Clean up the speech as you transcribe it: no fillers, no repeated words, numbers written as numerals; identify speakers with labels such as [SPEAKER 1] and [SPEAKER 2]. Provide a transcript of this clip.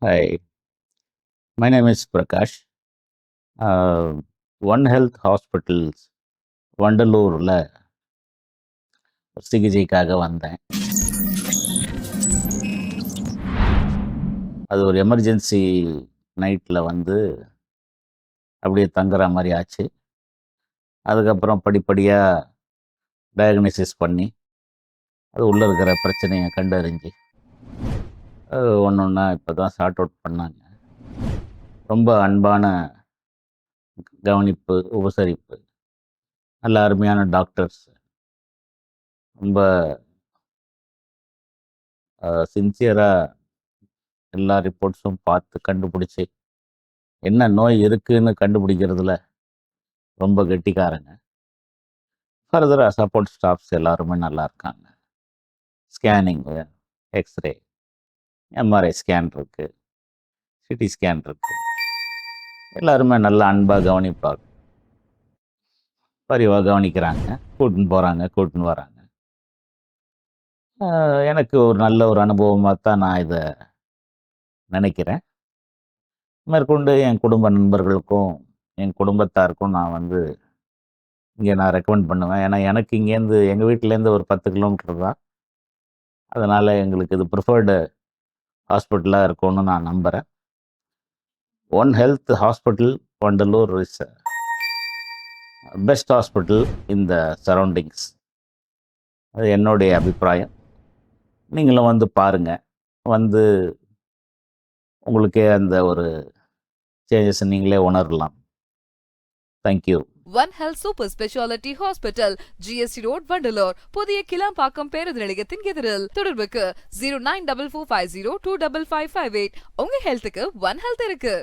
[SPEAKER 1] Hi, my name is Prakash. One Health Hospitals வண்டலூர்ல சிகிச்சைக்காக வந்தேன். அது ஒரு எமர்ஜென்சி நைட்ல வந்து அப்படியே தங்குற மாரி ஆச்சு. அதுக்கப்புறம் படிப்படியா டயக்னோசிஸ் பண்ணி, அது உள்ள இருக்கிற பிரச்சனைய கண்டறிஞ்சு, ஒண்ணு ஒண்ணா இப்ப தான் சார்ட் அவுட் பண்ணாங்க. ரொம்ப அன்பான கவனிப்பு, உபசரிப்பு, நல்ல அருமையான டாக்டர்ஸ். ரொம்ப சின்சியரா எல்லா ரிப்போர்ட்ஸும் பார்த்து கண்டுபிடிச்சு, என்ன நோய் இருக்குன்னு கண்டுபிடிக்கிறதுல ரொம்ப கெட்டிக்காரங்க. ஃபர்தரா சப்போர்ட் ஸ்டாஃப்ஸ் எல்லாருமே நல்லா இருக்காங்க. ஸ்கேனிங்கு, எக்ஸ்ரே, எம்ஆர்ஐ ஸ்கேன் இருக்கு, சிடி ஸ்கேன் இருக்கு. எல்லாருமே நல்லா அன்பா கவனிப்பாங்க. பரிவா கவனிக்கிறாங்க. கூட்டின்னு போறாங்க, கூட்டின்னு வராங்க. எனக்கு ஒரு நல்ல ஒரு அனுபவமா தான் நான் இத நினைக்கிறேன். மேற்கொண்டு என் குடும்ப நண்பர்களுக்கும், என் குடும்பத்தாருக்கும் நான் வந்து இங்க நான் ரெக்கமெண்ட் பண்ணுவேன். ஏன்னா எனக்கு இங்கேருந்து எங்க வீட்லேருந்து ஒரு 10 கிலோமீட்டர் தான். அதனால எங்களுக்கு இது ப்ரிஃபர்டு ஹாஸ்பிட்டலா இருக்கும்னு நான் நம்புறேன். One health hospital Vandalur is best hospital in the surroundings. அது என்னுடைய அபிப்பிராயம். நீங்களும் வந்து பாருங்க. வந்து உங்களுக்கே அந்த ஒரு சேஞ்சஸ நீங்களே உணரலாம். Thank you.
[SPEAKER 2] One health super speciality hospital, GST road, Vandalur. புதிய கிளாம்பாக்கம் பேருந்து நிலையத்தின் எதிரில். தொடர்புக்கு 0944502558. உங்க ஹெல்த்துக்கு ஒன் ஹெல்த் இருக்கு.